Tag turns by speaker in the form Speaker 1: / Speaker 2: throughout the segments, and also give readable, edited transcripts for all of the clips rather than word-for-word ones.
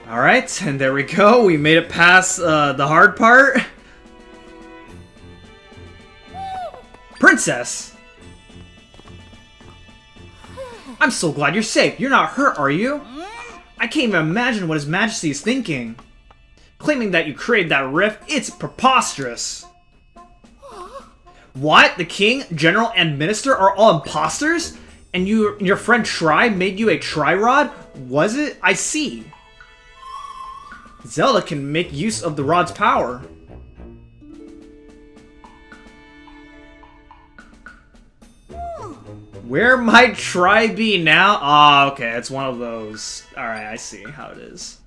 Speaker 1: Alright, and there we go. We made it past the hard part. Princess! I'm so glad you're safe. You're not hurt, are you? I can't even imagine what His Majesty is thinking. Claiming that you created that rift, it's preposterous. What? The king, general, and minister are all imposters? And your friend Tri made you a Tri-Rod? Was it? I see. Zelda can make use of the rod's power. Where might Tri be now? Ah, okay, it's one of those. Alright, I see how it is.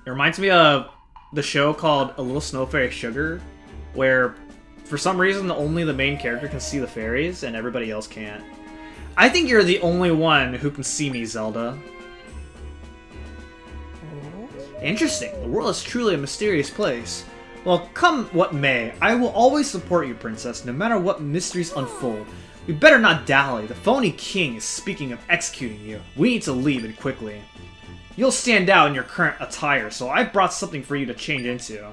Speaker 1: It reminds me of the show called A Little Snow Fairy Sugar, where for some reason only the main character can see the fairies and everybody else can't. I think you're the only one who can see me, Zelda. Interesting. The world is truly a mysterious place. Well, come what may, I will always support you, Princess, no matter what mysteries unfold. We better not dally. The phony king is speaking of executing you. We need to leave, and quickly. You'll stand out in your current attire, so I brought something for you to change into.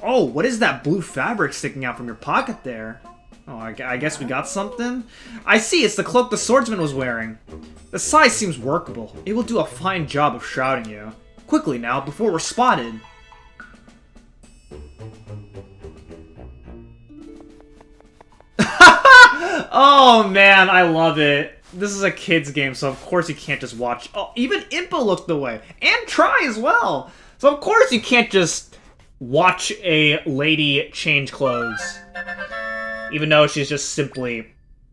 Speaker 1: Oh, what is that blue fabric sticking out from your pocket there? Oh, I guess we got something? I see, it's the cloak the swordsman was wearing. The size seems workable. It will do a fine job of shrouding you. Quickly now, before we're spotted. Oh man, I love it. This is a kid's game, so of course you can't just watch. Oh, even Impa looked the way. And Tri as well. So of course you can't just watch a lady change clothes. Even though she's just simply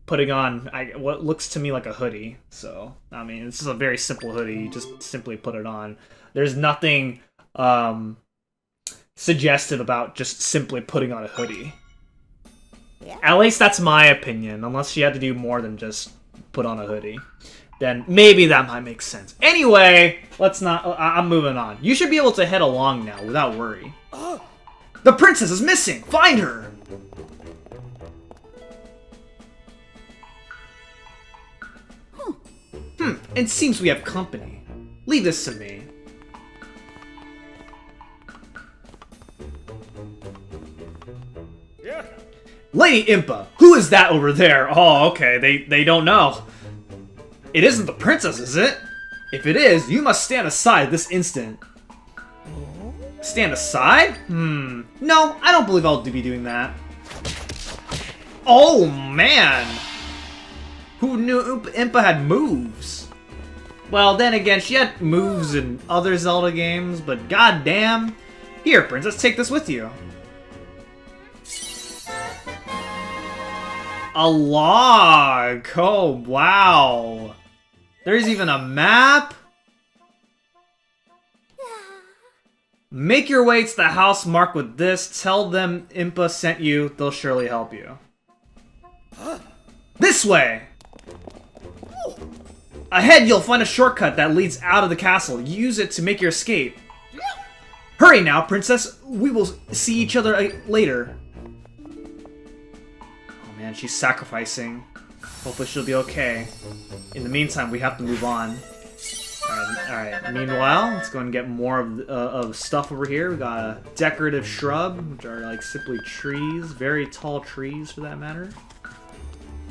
Speaker 1: putting on what looks to me like a hoodie. So, I mean, this is a very simple hoodie. You just simply put it on. There's nothing suggestive about just simply putting on a hoodie. Yeah. At least that's my opinion. Unless she had to do more than just put on a hoodie. Then maybe that might make sense. Anyway, let's not... I'm moving on. You should be able to head along now without worry. The princess is missing! Find her! It seems we have company. Leave this to me. Yeah. Lady Impa, who is that over there? Oh, okay, they don't know. It isn't the princess, is it? If it is, you must stand aside this instant. Stand aside? No, I don't believe I'll be doing that. Oh, man! Who knew Impa had moves? Well, then again, she had moves in other Zelda games, but goddamn. Here, princess, take this with you. A log! Oh, wow. There's even a map? Make your way to the house marked with this. Tell them Impa sent you. They'll surely help you. This way! Ahead, you'll find a shortcut that leads out of the castle. Use it to make your escape. Hurry now, princess. We will see each other later. Oh man, she's sacrificing. Hopefully she'll be okay. In the meantime, we have to move on. Alright. Meanwhile, let's go and get more of stuff over here. We got a decorative shrub, which are like simply trees. Very tall trees, for that matter.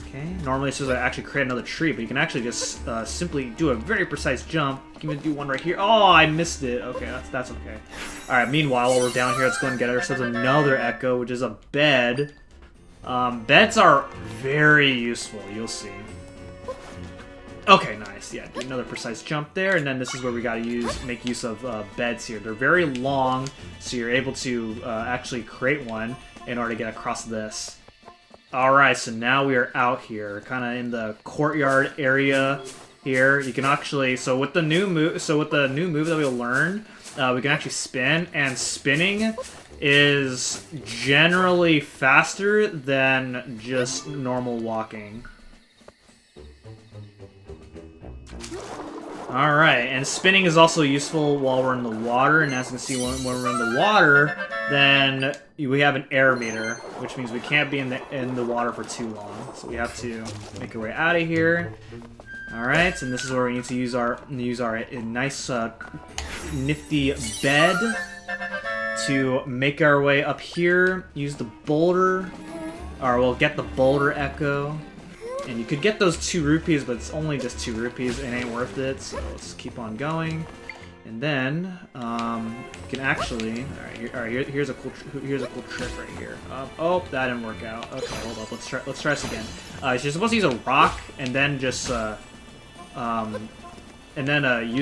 Speaker 1: Okay, normally it says I actually create another tree, but you can actually just simply do a very precise jump. You can even do one right here. Oh, I missed it. Okay, that's okay. Alright, meanwhile, while we're down here, let's go and get ourselves another echo, which is a bed. Beds are very useful, you'll see. Okay, nice. Yeah, do another precise jump there, and then this is where we gotta make use of beds here. They're very long, so you're able to actually create one in order to get across this. Alright, so now we are out here, kind of in the courtyard area here. You can actually, so with the new move that we'll learn, we can actually spin, and spinning is generally faster than just normal walking. Alright, and spinning is also useful while we're in the water, and as you can see, when we're in the water, then we have an air meter, which means we can't be in the water for too long. So we have to make our way out of here. Alright, and this is where we need to use our nice, nifty bed to make our way up here. Use the boulder, or we'll get the boulder echo. And you could get those 2 rupees, but it's only just 2 rupees. It ain't worth it, so let's keep on going. And then you can actually, all right. Here's a cool trick right here. Oh, that didn't work out. Okay, hold up. Let's try this again. You're supposed to use a rock and then just use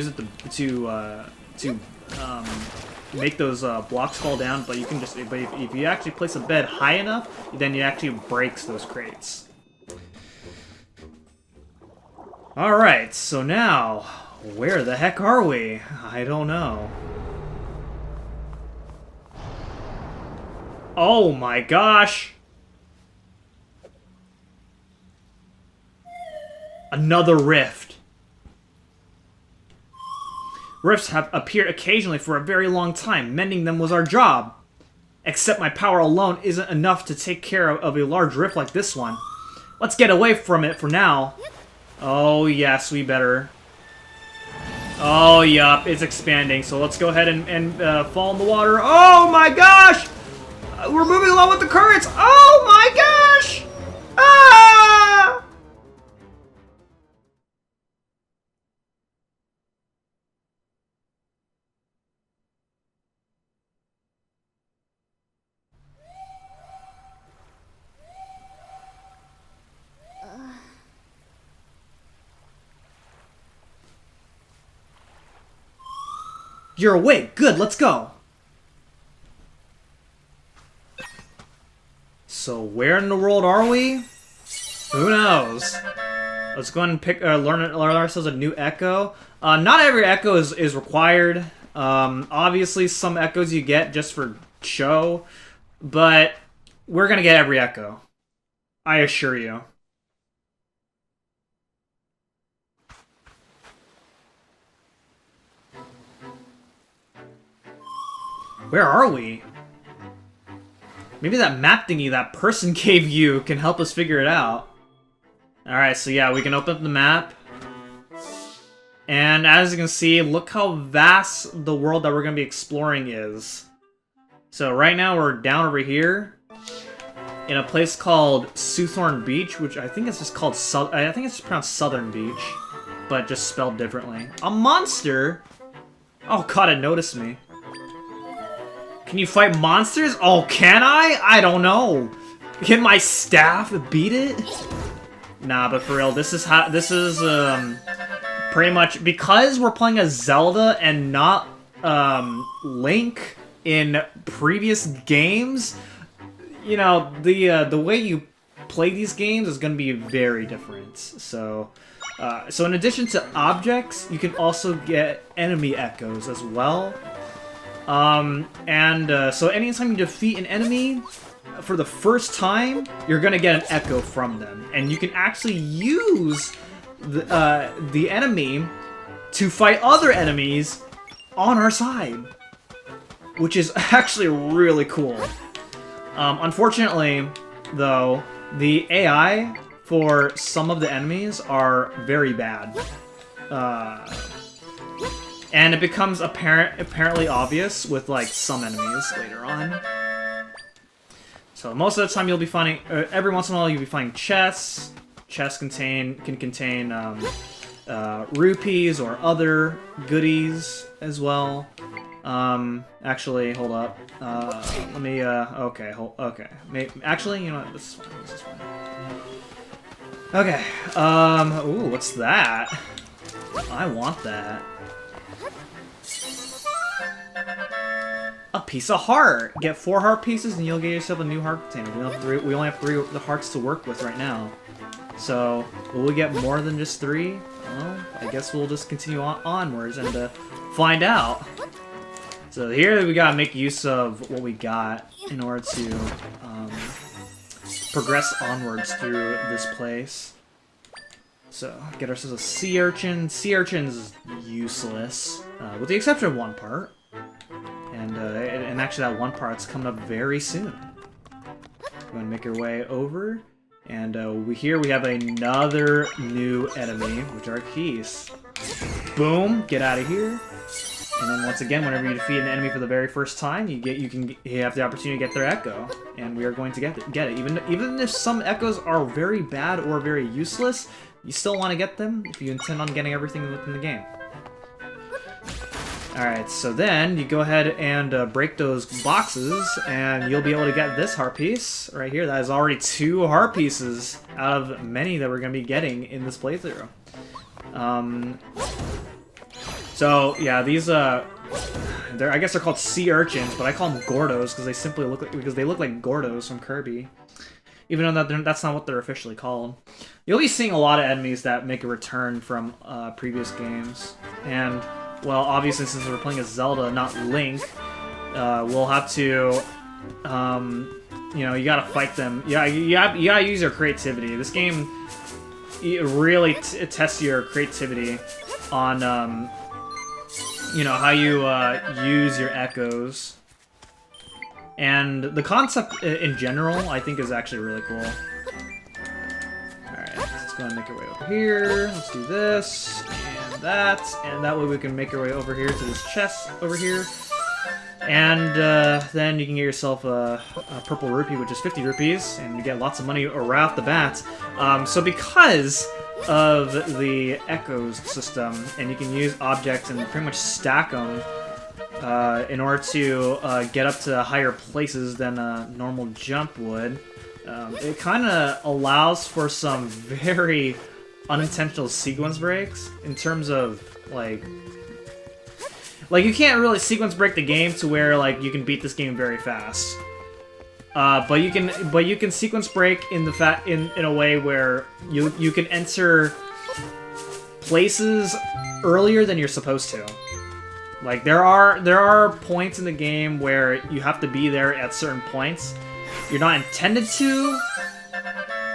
Speaker 1: it to make those blocks fall down. But you can just, if you actually place a bed high enough, then it actually breaks those crates. Alright, so now, where the heck are we? I don't know. Oh my gosh! Another rift. Rifts have appeared occasionally for a very long time. Mending them was our job. Except my power alone isn't enough to take care of a large rift like this one. Let's get away from it for now. Oh, yes, we better. Oh, yup, it's expanding, so let's go ahead and fall in the water. Oh, my gosh! We're moving along with the currents! Oh, my gosh! Ah! You're awake. Good, let's go. So where in the world are we? Who knows? Let's go ahead and learn ourselves a new echo. Not every echo is required. Obviously, some echoes you get just for show, but we're gonna get every echo. I assure you. Where are we? Maybe that map thingy that person gave you can help us figure it out. Alright, so yeah, we can open up the map. And as you can see, look how vast the world that we're going to be exploring is. So right now we're down over here in a place called Suthorn Beach, which I think it's just called I think it's just pronounced Southern Beach, but just spelled differently. A monster? Oh god, it noticed me. Can you fight monsters? Oh, can I? I don't know. Can my staff beat it? Nah, but for real, this is pretty much because we're playing as Zelda and not Link in previous games. You know, the way you play these games is going to be very different. So in addition to objects, you can also get enemy echoes as well. So anytime you defeat an enemy for the first time, you're gonna get an echo from them, and you can actually use the enemy to fight other enemies on our side, which is actually really cool. Unfortunately, though, the AI for some of the enemies are very bad. And it becomes apparently obvious with, like, some enemies later on. So most of the time you'll be finding, every once in a while you'll be finding chests. Chests can contain rupees or other goodies as well. Actually, hold up. Let me, okay, okay. Actually, you know what, this is fine, this is fine. Okay, ooh, what's that? I want that. A piece of heart! Get 4 heart pieces and you'll get yourself a new heart container. We only have 3 the hearts to work with right now. So, will we get more than just 3? Well, I guess we'll just continue onwards and find out. So here we gotta make use of what we got in order to progress onwards through this place. So, get ourselves a sea urchin. Sea urchin's useless, with the exception of one part. And actually that one part's coming up very soon. Go and make our way over. And here we have another new enemy, which are keys. Boom! Get out of here. And then once again, whenever you defeat an enemy for the very first time, you have the opportunity to get their echo, and we are going to get it. Even if some echoes are very bad or very useless, you still want to get them if you intend on getting everything within the game. Alright, so then you go ahead and break those boxes, and you'll be able to get this heart piece right here. That is already 2 heart pieces out of many that we're going to be getting in this playthrough. So yeah, these I guess they're called sea urchins, but I call them Gordos because they look like Gordos from Kirby. Even though that's not what they're officially called. You'll be seeing a lot of enemies that make a return from previous games. And, well, obviously since we're playing as Zelda, not Link, we'll have to, you know, you gotta fight them. Yeah, you gotta use your creativity. This game really tests your creativity on, you know, how you use your echoes. And the concept in general, I think, is actually really cool. Alright, let's go and make our way over here. Let's do this, and that way we can make our way over here to this chest over here. And then you can get yourself a purple rupee, which is 50 rupees, and you get lots of money right off the bat. So because of the echoes system, and you can use objects and pretty much stack them in order to get up to higher places than a normal jump would. It kind of allows for some very unintentional sequence breaks in terms of like you can't really sequence break the game to where like you can beat this game very fast. But you can sequence break in a way where you can enter places earlier than you're supposed to. Like there are points in the game where you have to be there at certain points. You're not intended to,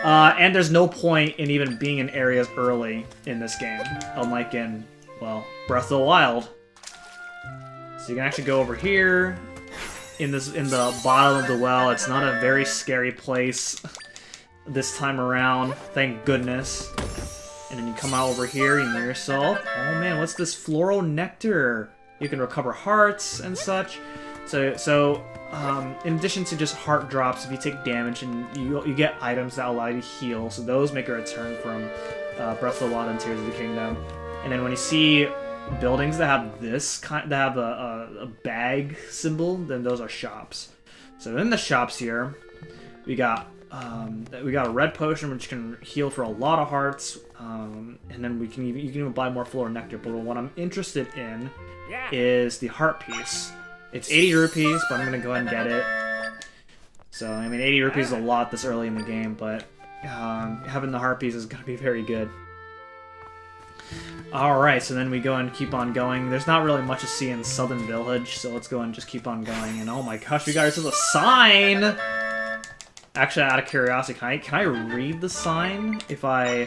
Speaker 1: and there's no point in even being in areas early in this game, unlike in, well, Breath of the Wild. So you can actually go over here in the bottom of the well. It's not a very scary place this time around, thank goodness. And then you come out over here, you know yourself. Oh man, what's this floral nectar? You can recover hearts and such. So in addition to just heart drops, if you take damage, and you get items that allow you to heal, so those make a return from Breath of the Wild and Tears of the Kingdom. And then when you see buildings that have a bag symbol, then those are shops. So in the shops here, we got a red potion which can heal for a lot of hearts, and then you can even buy more floral nectar. But what I'm interested in is the heart piece. It's 80 rupees, but I'm gonna go ahead and get it. So I mean, 80 rupees is a lot this early in the game, but having the heart piece is gonna be very good. Alright, so then we go and keep on going. There's not really much to see in Southern Village, so let's go and just keep on going. And oh my gosh, we got ourselves a sign! Actually, out of curiosity, can I read the sign if I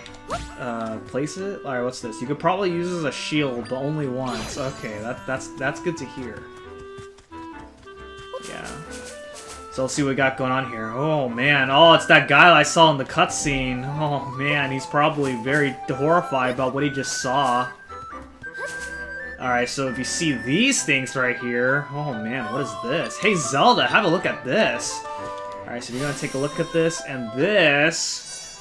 Speaker 1: place it? Alright, what's this? You could probably use it as a shield, but only once. Okay, that's good to hear. Yeah. So let's see what we got going on here. Oh man, oh, it's that guy I saw in the cutscene. Oh man, he's probably very horrified about what he just saw. Alright, so if you see these things right here, oh man, what is this? Hey Zelda, have a look at this! Alright, so you're gonna take a look at this, and this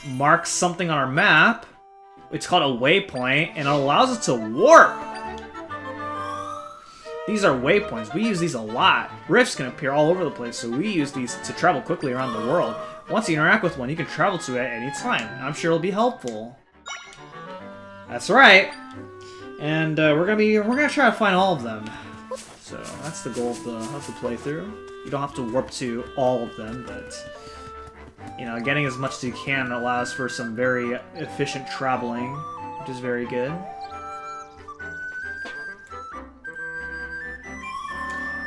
Speaker 1: marks something on our map. It's called a waypoint, and it allows us to warp! These are waypoints. We use these a lot. Rifts can appear all over the place, so we use these to travel quickly around the world. Once you interact with one, you can travel to it at any time. I'm sure it'll be helpful. That's right. And we're gonna try to find all of them. So that's the goal of the playthrough. You don't have to warp to all of them, but you know, getting as much as you can allows for some very efficient traveling, which is very good.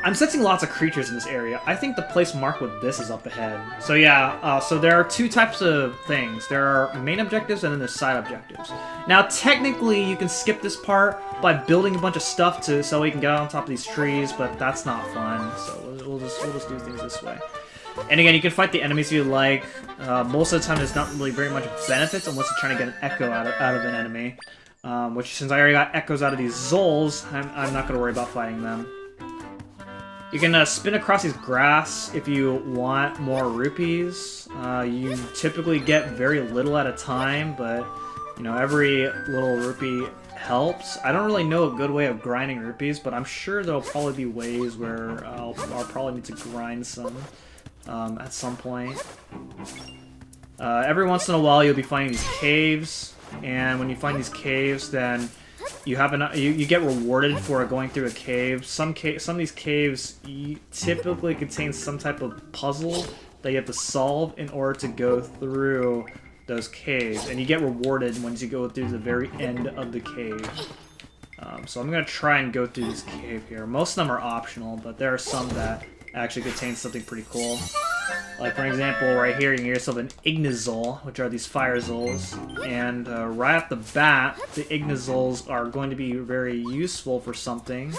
Speaker 1: I'm sensing lots of creatures in this area. I think the place marked with this is up ahead. So yeah, so there are two types of things. There are main objectives and then there's side objectives. Now technically you can skip this part by building a bunch of stuff so we can get on top of these trees, but that's not fun. So we'll just do things this way. And again, you can fight the enemies if you like. Most of the time there's not really very much benefits unless you're trying to get an echo out of an enemy. Which since I already got echoes out of these Zols, I'm not going to worry about fighting them. You can spin across these grass if you want more rupees. You typically get very little at a time, but you know, every little rupee helps. I don't really know a good way of grinding rupees, but I'm sure there'll probably be ways where I'll probably need to grind some at some point. Every once in a while you'll be finding these caves, and when you find these caves, then you get rewarded for going through a cave. Some of these caves typically contain some type of puzzle that you have to solve in order to go through those caves, and you get rewarded once you go through the very end of the cave. So I'm gonna try and go through this cave here. Most of them are optional, but there are some that actually contain something pretty cool. Like, for example, right here, you can get yourself an Ignizol, which are these fire Zols. And right off the bat, the Ignizols are going to be very useful for something.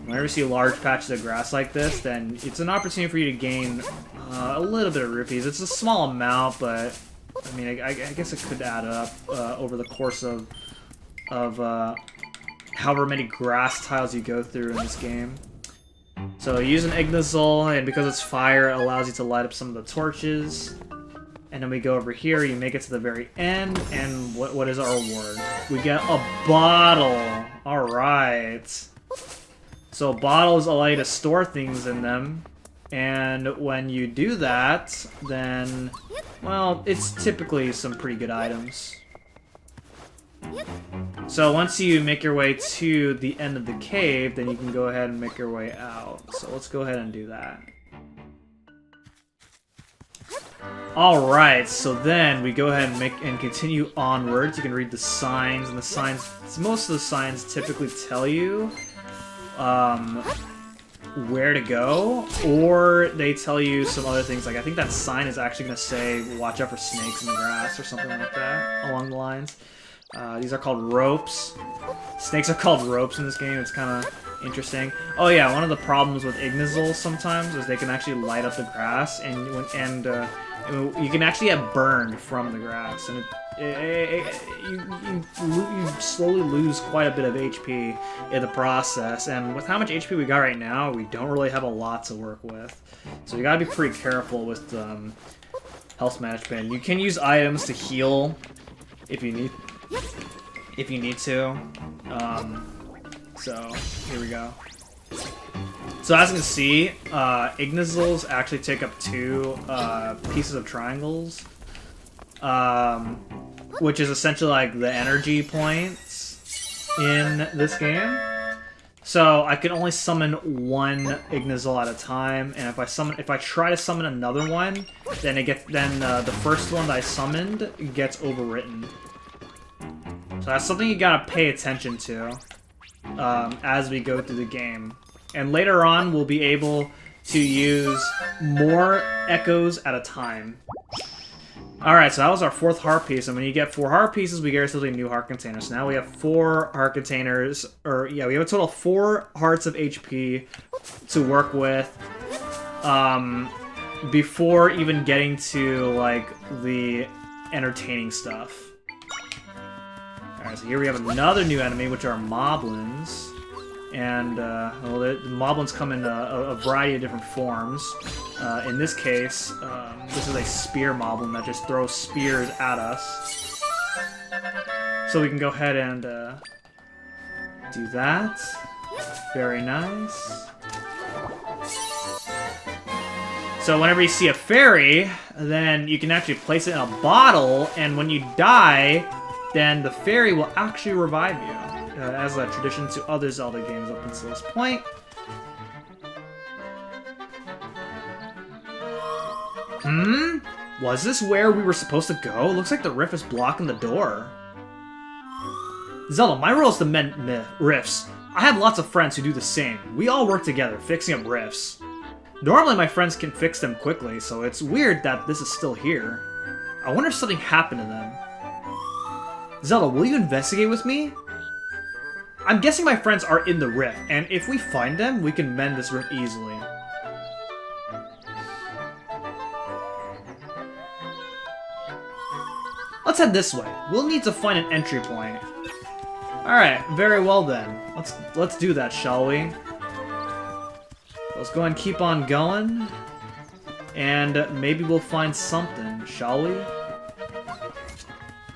Speaker 1: Whenever you see large patches of grass like this, then it's an opportunity for you to gain a little bit of rupees. It's a small amount, but I mean, I guess it could add up over the course of however many grass tiles you go through in this game. So you use an Ignizol, and because it's fire, it allows you to light up some of the torches. And then we go over here, you make it to the very end, and what is our reward? We get a bottle! Alright. So bottles allow you to store things in them, and when you do that, then, well, it's typically some pretty good items. So once you make your way to the end of the cave, then you can go ahead and make your way out. So let's go ahead and do that. Alright, so then we go ahead and continue onwards. You can read the signs, and the signs, most of the signs typically tell you where to go, or they tell you some other things. Like, I think that sign is actually going to say, watch out for snakes in the grass, or something like that, along the lines. These are called ropes. Snakes are called ropes in this game. It's kind of interesting. Oh yeah, one of the problems with Ignizols sometimes is they can actually light up the grass, and you can actually get burned from the grass, and you slowly lose quite a bit of HP in the process. And with how much HP we got right now, we don't really have a lot to work with. So you gotta be pretty careful with health management. You can use items to heal if you need to. So here we go. So as you can see, Ignizols actually take up 2 pieces of triangles, which is essentially like the energy points in this game. So I can only summon 1 Ignizol at a time, and if I try to summon another one, then the first one that I summoned gets overwritten. So that's something you gotta pay attention to as we go through the game. And later on, we'll be able to use more echoes at a time. Alright, so that was our 4th heart piece, and when you get 4 heart pieces, we get ourselves a new heart container. So now we have 4 heart containers, or yeah, we have a total of 4 hearts of HP to work with before even getting to, like, the entertaining stuff. Alright, so here we have another new enemy, which are moblins. And, well, the moblins come in a variety of different forms. In this case, this is a spear moblin that just throws spears at us. So we can go ahead and do that. Very nice. So whenever you see a fairy, then you can actually place it in a bottle, and when you die, then the fairy will actually revive you. As a tradition to other Zelda games up until this point. Was this where we were supposed to go? Looks like the rift is blocking the door. Zelda, my role is to mend rifts, I have lots of friends who do the same. We all work together, fixing up rifts. Normally my friends can fix them quickly, so it's weird that this is still here. I wonder if something happened to them. Zelda, will you investigate with me? I'm guessing my friends are in the rift, and if we find them, we can mend this rift easily. Let's head this way. We'll need to find an entry point. Alright, very well then. Let's do that, shall we? Let's go and keep on going. And maybe we'll find something, shall we?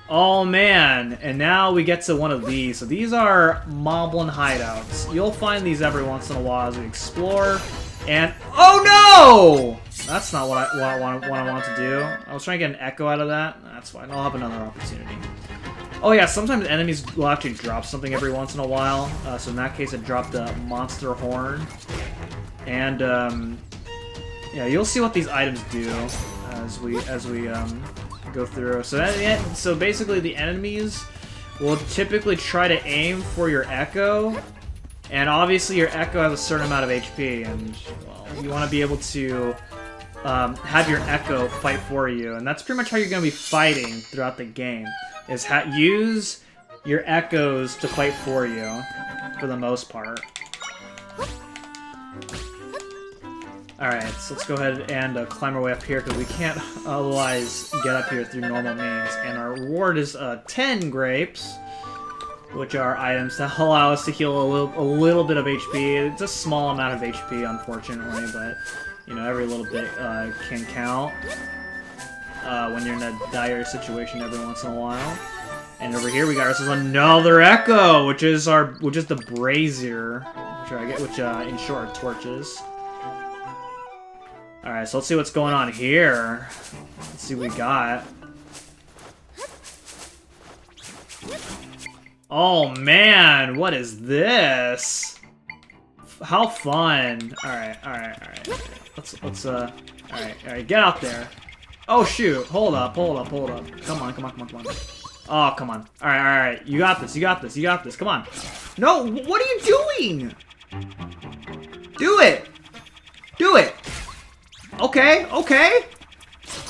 Speaker 1: Oh man, and now we get to one of these. So these are moblin hideouts. You'll find these every once in a while as we explore. And oh no! That's not what I want to do. I was trying to get an echo out of that. That's fine. I'll have another opportunity. Oh yeah, sometimes enemies will actually drop something every once in a while. So in that case, it dropped a monster horn. And yeah, you'll see what these items do as we go through. So basically, the enemies will typically try to aim for your echo. And obviously your echo has a certain amount of HP, and well, you want to be able to have your echo fight for you. And that's pretty much how you're going to be fighting throughout the game, is use your echoes to fight for you, for the most part. Alright, so let's go ahead and climb our way up here, because we can't otherwise get up here through normal means. And our reward is 10 grapes, which are items that allow us to heal a little bit of HP. It's a small amount of HP, unfortunately, but, you know, every little bit can count when you're in a dire situation every once in a while. And over here we got ourselves another echo, which is the brazier, which in short, torches. Alright, so let's see what's going on here. Let's see what we got. Oh man, what is this? How fun. Alright. Let's alright, get out there. Oh shoot, hold up. Come on. Oh, come on. Alright. You got this. Come on. No, what are you doing? Do it. Okay.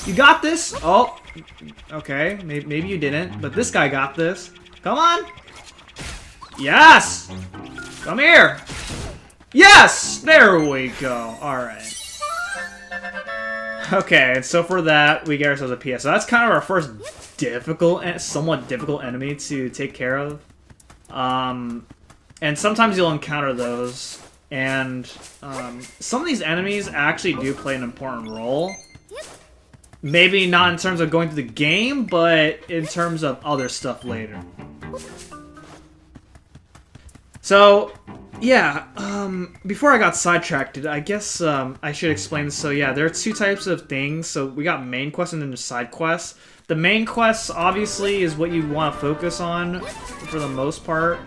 Speaker 1: You got this. Oh, okay. Maybe you didn't, but this guy got this. Come on. Yes. Come here. Yes. There we go. All right. Okay, and so for that, we get ourselves a PS. So that's kind of our first somewhat difficult enemy to take care of. And sometimes you'll encounter those. And some of these enemies actually do play an important role. Maybe not in terms of going through the game, but in terms of other stuff later. So, yeah, before I got sidetracked, I guess I should explain this. So yeah, there are two types of things. So we got main quests and then there's side quests. The main quests, obviously, is what you want to focus on for the most part.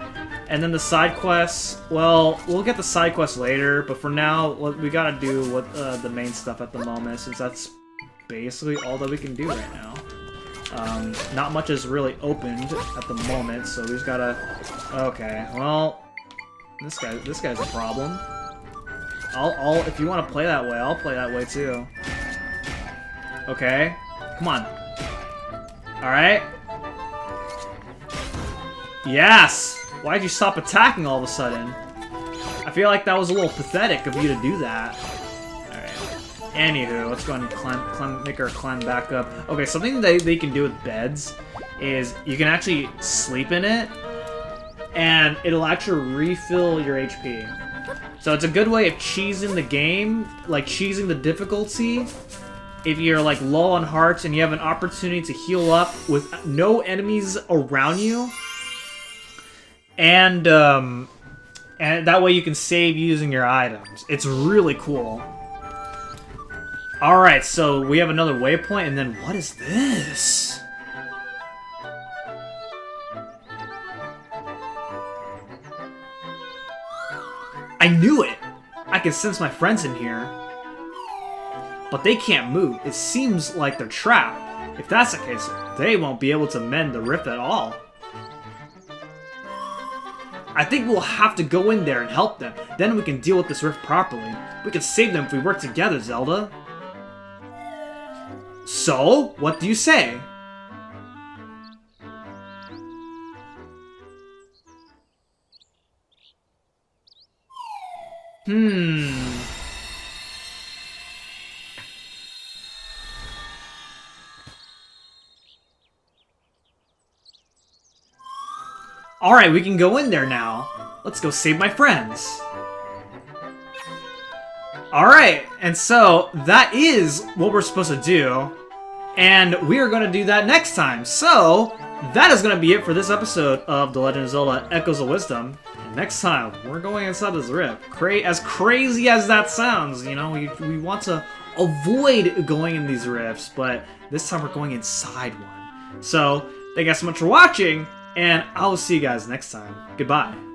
Speaker 1: And then the side quests, well, we'll get the side quests later, but for now, we gotta do the main stuff at the moment, since that's basically all that we can do right now. Not much is really opened at the moment, so we just gotta... Okay, well, this guy's a problem. If you want to play that way, I'll play that way too. Okay, come on. Alright. Yes! Why'd you stop attacking all of a sudden? I feel like that was a little pathetic of you to do that. Alright. Anywho, let's go ahead and make her climb back up. Okay, something they can do with beds is you can actually sleep in it, and it'll actually refill your HP. So it's a good way of cheesing the game, like cheesing the difficulty. If you're like low on hearts and you have an opportunity to heal up with no enemies around you, and that way you can save using your items. It's really cool. Alright, so we have another waypoint, and then what is this? I knew it! I can sense my friends in here. But they can't move. It seems like they're trapped. If that's the case, they won't be able to mend the rift at all. I think we'll have to go in there and help them. Then we can deal with this rift properly. We can save them if we work together, Zelda. So, what do you say? Alright, we can go in there now. Let's go save my friends. Alright, and so that is what we're supposed to do. And we are going to do that next time. So, that is going to be it for this episode of The Legend of Zelda Echoes of Wisdom. And next time, we're going inside this rift. As crazy as that sounds, you know, we want to avoid going in these rifts, but this time we're going inside one. So, thank you guys so much for watching, and I will see you guys next time. Goodbye.